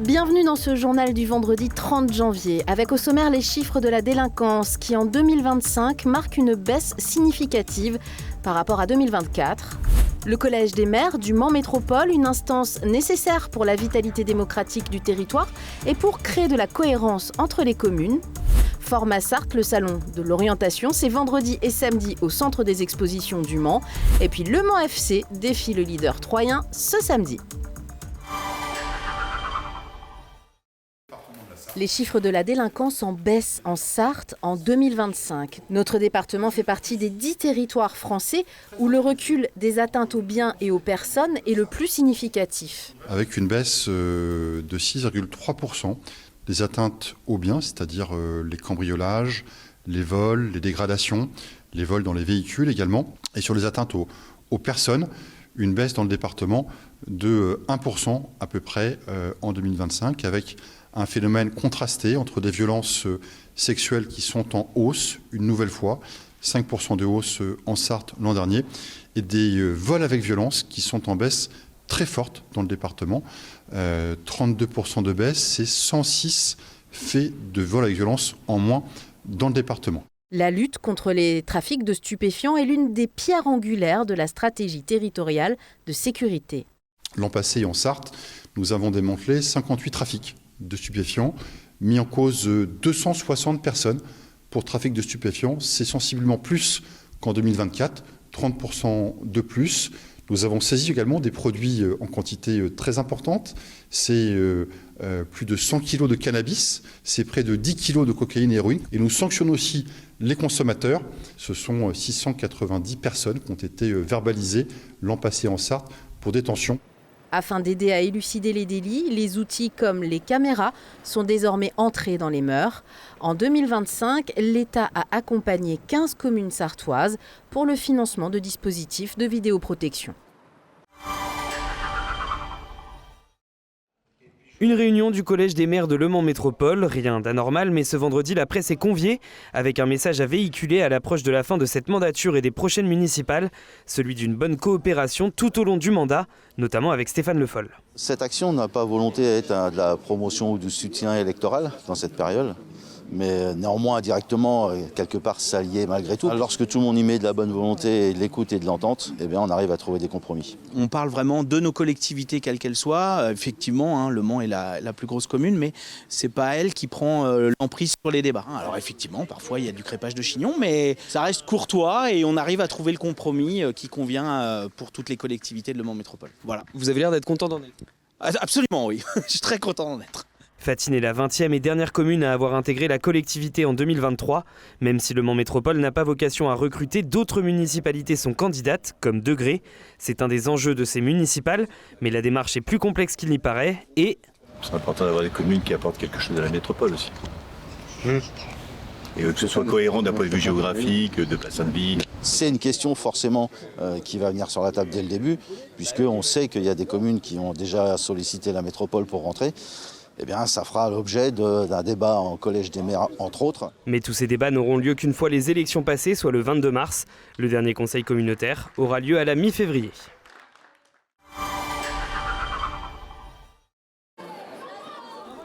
Bienvenue dans ce journal du vendredi 30 janvier, avec au sommaire les chiffres de la délinquance qui en 2025 marquent une baisse significative par rapport à 2024. Le Collège des maires du Mans Métropole, une instance nécessaire pour la vitalité démocratique du territoire et pour créer de la cohérence entre les communes. Format Sarthe, le salon de l'orientation, c'est vendredi et samedi au centre des expositions du Mans. Et puis le Mans FC défie le leader troyen ce samedi. Les chiffres de la délinquance en baisse en Sarthe en 2025. Notre département fait partie des 10 territoires français où le recul des atteintes aux biens et aux personnes est le plus significatif. Avec une baisse de 6,3% des atteintes aux biens, c'est-à-dire les cambriolages, les vols, les dégradations, les vols dans les véhicules également. Et sur les atteintes aux personnes, une baisse dans le département de 1% à peu près en 2025, avec un phénomène contrasté entre des violences sexuelles qui sont en hausse, une nouvelle fois, 5% de hausse en Sarthe l'an dernier, et des vols avec violence qui sont en baisse très forte dans le département. 32% de baisse, c'est 106 faits de vols avec violence en moins dans le département. La lutte contre les trafics de stupéfiants est l'une des pierres angulaires de la stratégie territoriale de sécurité. L'an passé, en Sarthe, nous avons démantelé 58 trafics de stupéfiants, mis en cause 260 personnes pour trafic de stupéfiants. C'est sensiblement plus qu'en 2024, 30% de plus. Nous avons saisi également des produits en quantité très importante. C'est plus de 100 kg de cannabis, c'est près de 10 kg de cocaïne et héroïne. Et nous sanctionnons aussi les consommateurs. Ce sont 690 personnes qui ont été verbalisées l'an passé en Sarthe pour détention. Afin d'aider à élucider les délits, les outils comme les caméras sont désormais entrés dans les mœurs. En 2025, l'État a accompagné 15 communes sarthoises pour le financement de dispositifs de vidéoprotection. Une réunion du Collège des maires de Le Mans Métropole, rien d'anormal, mais ce vendredi, la presse est conviée avec un message à véhiculer à l'approche de la fin de cette mandature et des prochaines municipales, celui d'une bonne coopération tout au long du mandat, notamment avec Stéphane Le Foll. Cette action n'a pas volonté d'être de la promotion ou du soutien électoral dans cette période, mais néanmoins indirectement, quelque part s'allier malgré tout. Lorsque tout le monde y met de la bonne volonté, de l'écoute et de l'entente, eh bien on arrive à trouver des compromis. On parle vraiment de nos collectivités, quelles qu'elles soient. Effectivement, Le Mans est la plus grosse commune, mais c'est pas elle qui prend l'emprise sur les débats. Alors effectivement, parfois il y a du crépage de chignon, mais ça reste courtois et on arrive à trouver le compromis qui convient pour toutes les collectivités de Le Mans Métropole. Voilà. Vous avez l'air d'être content d'en être. Absolument, oui. Je suis très content d'en être. Fatine est la 20e et dernière commune à avoir intégré la collectivité en 2023. Même si le Mans Métropole n'a pas vocation à recruter, d'autres municipalités sont candidates, comme Degré. C'est un des enjeux de ces municipales, mais la démarche est plus complexe qu'il n'y paraît et... C'est important d'avoir des communes qui apportent quelque chose à la métropole aussi. Et que ce soit cohérent d'un point de vue géographique, de bassin de vie. C'est une question forcément qui va venir sur la table dès le début, puisqu'on sait qu'il y a des communes qui ont déjà sollicité la métropole pour rentrer. Eh bien, ça fera l'objet d'un débat en Collège des maires, entre autres. Mais tous ces débats n'auront lieu qu'une fois les élections passées, soit le 22 mars. Le dernier conseil communautaire aura lieu à la mi-février.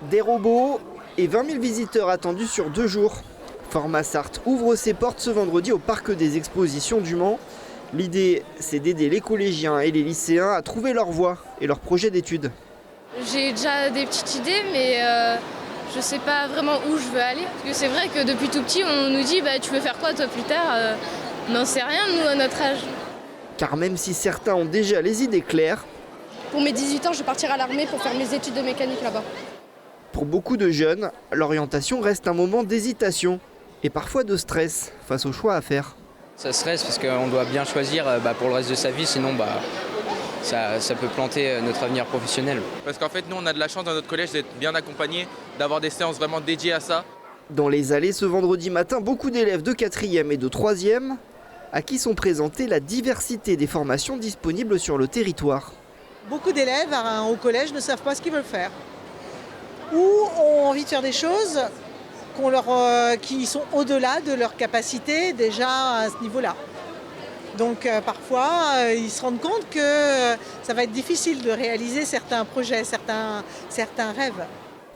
Des robots et 20 000 visiteurs attendus sur 2 jours. Format Sarthe ouvre ses portes ce vendredi au parc des expositions du Mans. L'idée, c'est d'aider les collégiens et les lycéens à trouver leur voie et leur projet d'études. J'ai déjà des petites idées, mais je ne sais pas vraiment où je veux aller. Parce que c'est vrai que depuis tout petit, on nous dit tu veux faire quoi toi plus tard On n'en sait rien, nous, à notre âge. Car même si certains ont déjà les idées claires, pour mes 18 ans, je vais partir à l'armée pour faire mes études de mécanique là-bas. Pour beaucoup de jeunes, l'orientation reste un moment d'hésitation et parfois de stress face aux choix à faire. Ça stresse parce qu'on doit bien choisir pour le reste de sa vie, sinon ça peut planter notre avenir professionnel. Parce qu'en fait, nous, on a de la chance dans notre collège d'être bien accompagnés, d'avoir des séances vraiment dédiées à ça. Dans les allées ce vendredi matin, beaucoup d'élèves de 4e et de 3e à qui sont présentées la diversité des formations disponibles sur le territoire. Beaucoup d'élèves au collège ne savent pas ce qu'ils veulent faire ou ont envie de faire des choses qui sont au-delà de leur capacité déjà à ce niveau-là. Donc parfois, ils se rendent compte que ça va être difficile de réaliser certains projets, certains rêves.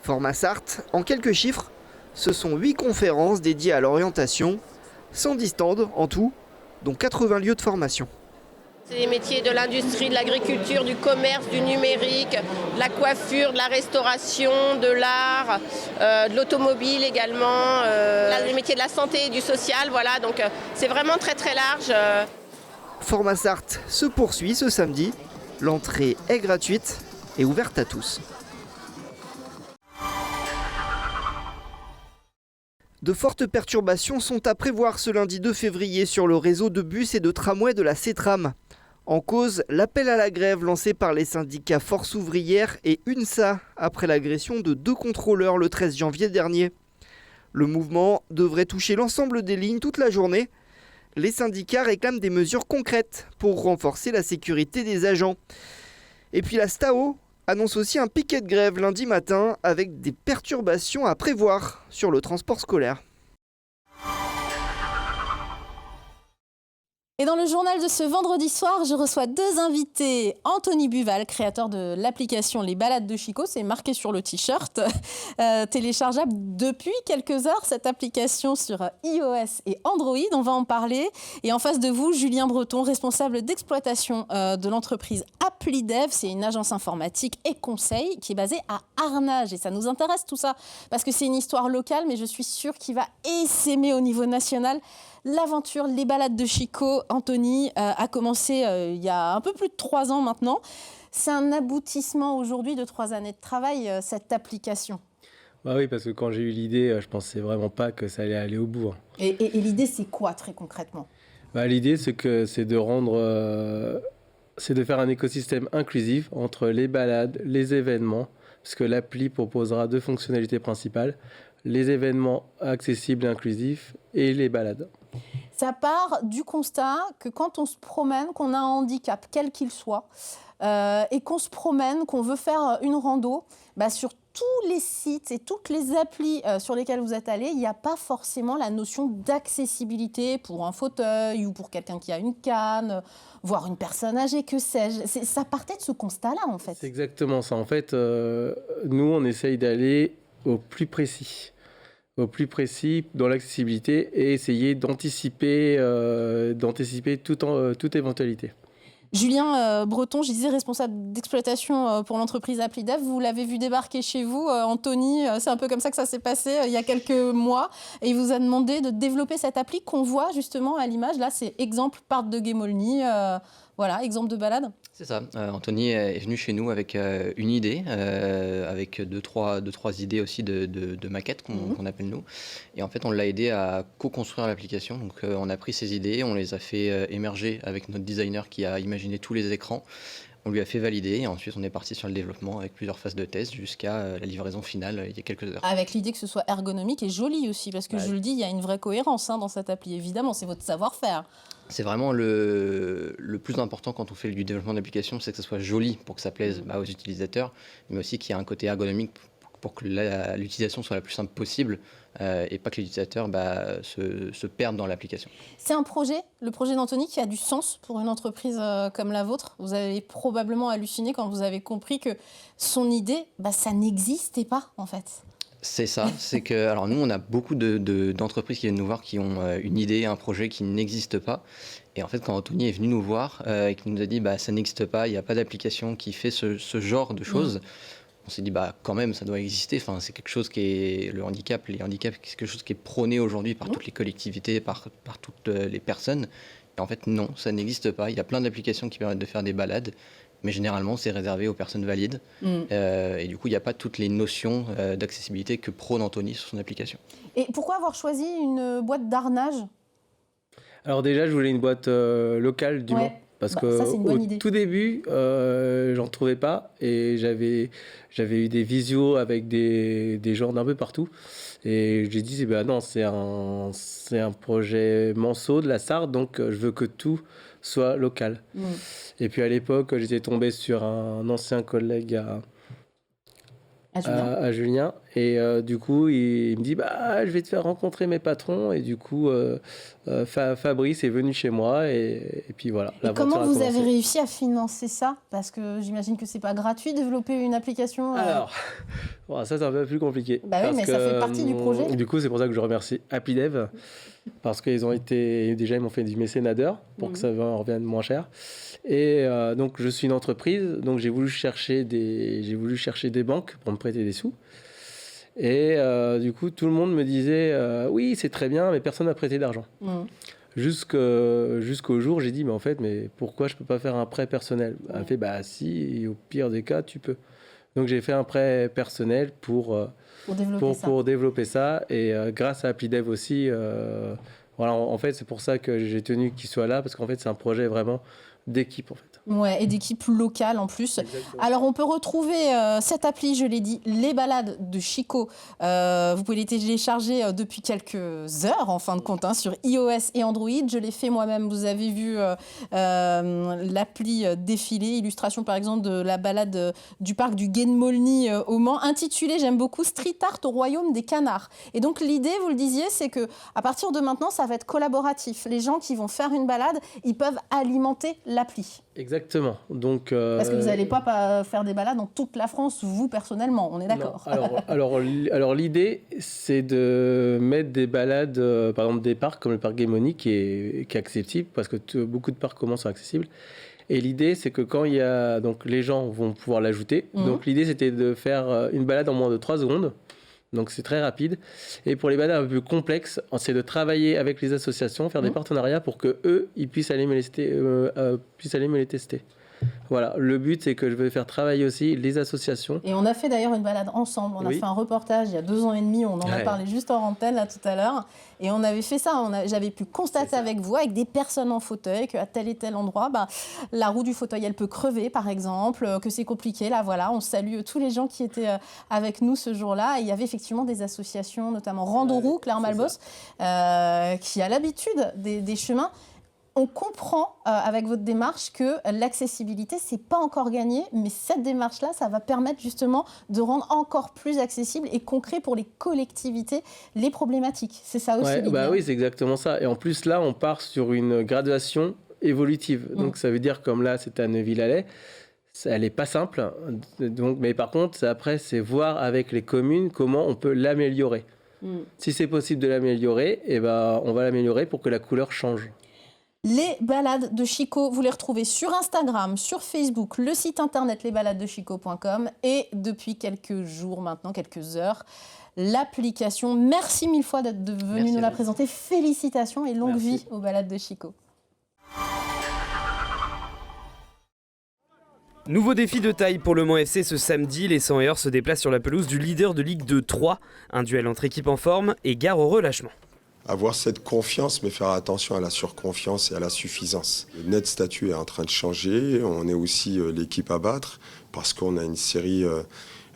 Format Sarthe, en quelques chiffres, ce sont 8 conférences dédiées à l'orientation, 110 stands en tout, dont 80 lieux de formation. C'est les métiers de l'industrie, de l'agriculture, du commerce, du numérique, de la coiffure, de la restauration, de l'art, de l'automobile également, les métiers de la santé et du social, voilà, donc c'est vraiment très très large. Format Sarthe se poursuit ce samedi. L'entrée est gratuite et ouverte à tous. De fortes perturbations sont à prévoir ce lundi 2 février sur le réseau de bus et de tramways de la CETRAM. En cause, l'appel à la grève lancé par les syndicats Force ouvrière et UNSA après l'agression de 2 contrôleurs le 13 janvier dernier. Le mouvement devrait toucher l'ensemble des lignes toute la journée. Les syndicats réclament des mesures concrètes pour renforcer la sécurité des agents. Et puis la STAO annonce aussi un piquet de grève lundi matin avec des perturbations à prévoir sur le transport scolaire. Et dans le journal de ce vendredi soir, je reçois 2 invités. Anthony Buval, créateur de l'application Les Balades de Chico, c'est marqué sur le t-shirt. Téléchargeable depuis quelques heures, cette application sur iOS et Android, on va en parler. Et en face de vous, Julien Breton, responsable d'exploitation de l'entreprise ApplyDev. C'est une agence informatique et conseil qui est basée à Arnage. Et ça nous intéresse tout ça, parce que c'est une histoire locale, mais je suis sûre qu'il va essaimer au niveau national. L'aventure Les Balades de Chico, Anthony, a commencé il y a un peu plus de 3 ans maintenant. C'est un aboutissement aujourd'hui de 3 années de travail, cette application. Bah oui, parce que quand j'ai eu l'idée, je pensais vraiment pas que ça allait aller au bout. Et l'idée, c'est quoi très concrètement ? L'idée, c'est de faire un écosystème inclusif entre les balades, les événements, parce que l'appli proposera 2 fonctionnalités principales, les événements accessibles et inclusifs et les balades. Ça part du constat que quand on se promène, qu'on a un handicap, quel qu'il soit, et qu'on se promène, qu'on veut faire une rando, sur tous les sites et toutes les applis sur lesquels vous êtes allés, il n'y a pas forcément la notion d'accessibilité pour un fauteuil ou pour quelqu'un qui a une canne, voire une personne âgée, que sais-je. Ça partait de ce constat-là, en fait. C'est exactement ça. En fait, nous, on essaye d'aller au plus précis dans l'accessibilité et essayer d'anticiper toute éventualité. Julien Breton, je disais responsable d'exploitation pour l'entreprise ApplyDev. Vous l'avez vu débarquer chez vous, Anthony, c'est un peu comme ça que ça s'est passé il y a quelques mois. Et il vous a demandé de développer cette appli qu'on voit justement à l'image. Là, c'est exemple Parc de Guémolny. Voilà, exemple de balade. C'est ça. Anthony est venu chez nous avec une idée, avec deux, trois idées aussi de maquettes qu'on appelle nous. Et en fait, on l'a aidé à co-construire l'application. Donc, on a pris ces idées, on les a fait émerger avec notre designer qui a imaginé tous les écrans. On lui a fait valider et ensuite on est parti sur le développement avec plusieurs phases de test jusqu'à la livraison finale il y a quelques heures. Avec l'idée que ce soit ergonomique et joli aussi, parce que je le dis, il y a une vraie cohérence dans cette appli. Évidemment, c'est votre savoir-faire. C'est vraiment le plus important quand on fait du développement d'application, c'est que ça soit joli pour que ça plaise aux utilisateurs, mais aussi qu'il y ait un côté ergonomique pour que l'utilisation soit la plus simple possible et pas que l'utilisateur se perde dans l'application. C'est un projet, le projet d'Anthony, qui a du sens pour une entreprise comme la vôtre. Vous avez probablement halluciné quand vous avez compris que son idée, ça n'existait pas en fait. C'est ça, c'est que alors nous on a beaucoup d'entreprises qui viennent nous voir qui ont une idée, un projet qui n'existe pas. Et en fait quand Anthony est venu nous voir et qu'il nous a dit ça n'existe pas, il n'y a pas d'application qui fait ce genre de choses. On s'est dit quand même ça doit exister. Enfin c'est quelque chose qui est les handicaps, c'est quelque chose qui est prôné aujourd'hui par toutes les collectivités, par toutes les personnes. Et en fait non, ça n'existe pas. Il y a plein d'applications qui permettent de faire des balades. Mais généralement, c'est réservé aux personnes valides. Et du coup, il n'y a pas toutes les notions d'accessibilité que prône Anthony sur son application. Et pourquoi avoir choisi une boîte d'Arnage ? Alors déjà, je voulais une boîte locale du Mans. Parce qu'au tout début, j'en trouvais pas. Et j'avais eu des visios avec des gens d'un peu partout. Et j'ai dit, non, c'est un projet Manceau de la Sarthe, donc je veux que tout soit local. Et puis à l'époque, j'étais tombé sur un ancien collègue à Julien. Et du coup, il me dit je vais te faire rencontrer mes patrons. Et du coup, Fabrice est venu chez moi. Et puis voilà. Et comment vous avez réussi à financer ça? Parce que j'imagine que c'est pas gratuit de développer une application. Alors, bon, ça c'est un peu plus compliqué. Oui, mais ça fait partie du projet. Du coup, c'est pour ça que je remercie HappyDev. Parce qu'ils ils m'ont fait du mécénat d'heures pour que ça revienne moins cher. Et donc, je suis une entreprise. Donc, j'ai voulu chercher des banques pour me prêter des sous. Et du coup, tout le monde me disait oui, c'est très bien, mais personne n'a prêté d'argent. Jusqu'au jour, j'ai dit mais pourquoi je peux pas faire un prêt personnel? Elle fait si, au pire des cas, tu peux. Donc j'ai fait un prêt personnel pour développer ça. Et grâce à HappyDev aussi, en fait, c'est pour ça que j'ai tenu qu'il soit là, parce qu'en fait, c'est un projet vraiment d'équipe en fait. Ouais, et d'équipe locale en plus. Exactement. Alors on peut retrouver cette appli, je l'ai dit, les balades de Chico. Vous pouvez les télécharger depuis quelques heures en fin de compte sur iOS et Android. Je l'ai fait moi-même. Vous avez vu l'appli défiler, illustration par exemple de la balade du parc du Guen Molny au Mans, intitulée, j'aime beaucoup, Street Art au Royaume des Canards. Et donc l'idée, vous le disiez, c'est que à partir de maintenant, ça va être collaboratif. Les gens qui vont faire une balade, ils peuvent alimenter l'appli. Exactement. Donc, parce que vous n'allez pas faire des balades dans toute la France, vous personnellement, on est d'accord. Alors l'idée, c'est de mettre des balades, par exemple des parcs comme le parc Guen Molny qui est accessible, parce que beaucoup de parcs commencent à être accessibles. Et l'idée, c'est que quand il y a... Donc les gens vont pouvoir l'ajouter. Donc l'idée, c'était de faire une balade en moins de 3 secondes. Donc c'est très rapide. Et pour les balades un peu plus complexes, c'est de travailler avec les associations, faire des partenariats pour qu'eux, ils puissent aller me les tester. Voilà, le but, c'est que je vais faire travailler aussi les associations. Et on a fait d'ailleurs une balade ensemble. On a fait un reportage il y a 2 ans et demi. On en a parlé juste en antenne là tout à l'heure. Et on avait fait ça. J'avais pu constater avec vous, avec des personnes en fauteuil, qu'à tel et tel endroit, la roue du fauteuil, elle peut crever, par exemple, que c'est compliqué. Là, voilà, on salue tous les gens qui étaient avec nous ce jour-là. Et il y avait effectivement des associations, notamment Randoroux, Claire Malbos, qui a l'habitude des chemins. On comprend avec votre démarche que l'accessibilité, c'est pas encore gagné, mais cette démarche-là, ça va permettre justement de rendre encore plus accessible et concret pour les collectivités les problématiques. C'est ça aussi l'idée. Oui, c'est exactement ça. Et en plus, là, on part sur une graduation évolutive. Donc, ça veut dire, comme là, c'est à Neuville-Alais, elle n'est pas simple. Donc, mais par contre, après, c'est voir avec les communes comment on peut l'améliorer. Si c'est possible de l'améliorer, on va l'améliorer pour que la couleur change. Les balades de Chico, vous les retrouvez sur Instagram, sur Facebook, le site internet lesbaladesdechico.com et depuis quelques jours maintenant, quelques heures, l'application. Merci 1000 fois d'être venu nous la présenter. Félicitations et longue vie aux balades de Chico. Nouveau défi de taille pour le Mans FC ce samedi. Les 100 se déplacent sur la pelouse du leader de Ligue 2 3. Un duel entre équipes en forme et gare au relâchement. Avoir cette confiance, mais faire attention à la surconfiance et à la suffisance. Notre statut est en train de changer. On est aussi l'équipe à battre parce qu'on a une série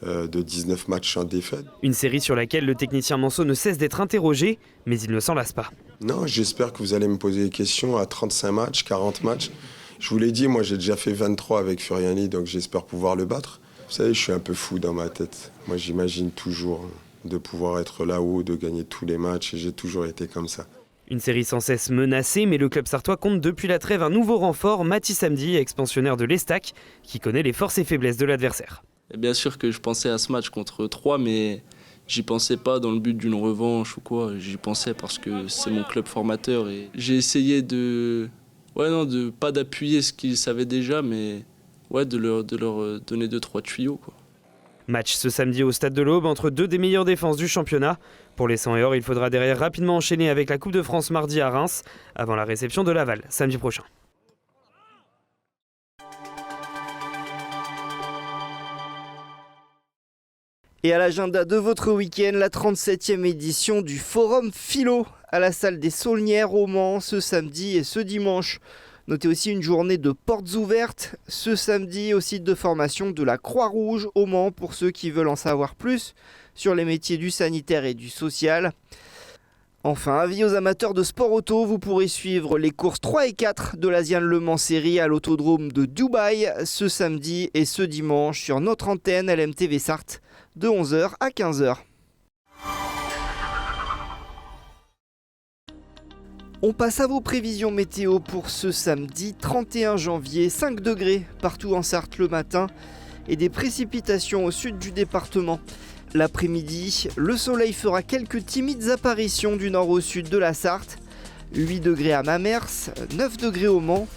de 19 matchs sans défaite. Une série sur laquelle le technicien Manceau ne cesse d'être interrogé, mais il ne s'en lasse pas. Non, j'espère que vous allez me poser des questions à 35 matchs, 40 matchs. Je vous l'ai dit, moi j'ai déjà fait 23 avec Furiani, donc j'espère pouvoir le battre. Vous savez, je suis un peu fou dans ma tête. Moi j'imagine toujours de pouvoir être là-haut, de gagner tous les matchs, et j'ai toujours été comme ça. Une série sans cesse menacée, mais le club sartois compte depuis la trêve un nouveau renfort, Mathis Samedi, expansionnaire de l'Estac, qui connaît les forces et faiblesses de l'adversaire. Bien sûr que je pensais à ce match contre Troyes, mais j'y pensais pas dans le but d'une revanche ou quoi. J'y pensais parce que c'est mon club formateur et j'ai essayé de pas d'appuyer ce qu'ils savaient déjà, mais de leur donner 2-3 tuyaux, quoi. Match ce samedi au Stade de l'Aube entre deux des meilleures défenses du championnat. Pour les 100 il faudra derrière rapidement enchaîner avec la Coupe de France mardi à Reims, avant la réception de Laval samedi prochain. Et à l'agenda de votre week-end, la 37e édition du Forum Philo à la salle des Saulnières au Mans ce samedi et ce dimanche. Notez aussi une journée de portes ouvertes ce samedi au site de formation de la Croix-Rouge au Mans pour ceux qui veulent en savoir plus sur les métiers du sanitaire et du social. Enfin, avis aux amateurs de sport auto, vous pourrez suivre les courses 3 et 4 de l'Asian Le Mans Série à l'autodrome de Dubaï ce samedi et ce dimanche sur notre antenne LMTV Sarthe de 11h à 15h. On passe à vos prévisions météo pour ce samedi 31 janvier. 5 degrés partout en Sarthe le matin et des précipitations au sud du département. L'après-midi, le soleil fera quelques timides apparitions du nord au sud de la Sarthe. 8 degrés à Mamers, 9 degrés au Mans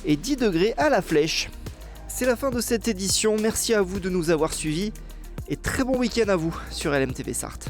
et 10 degrés à La Flèche. C'est la fin de cette édition. Merci à vous de nous avoir suivis et très bon week-end à vous sur LMTV Sarthe.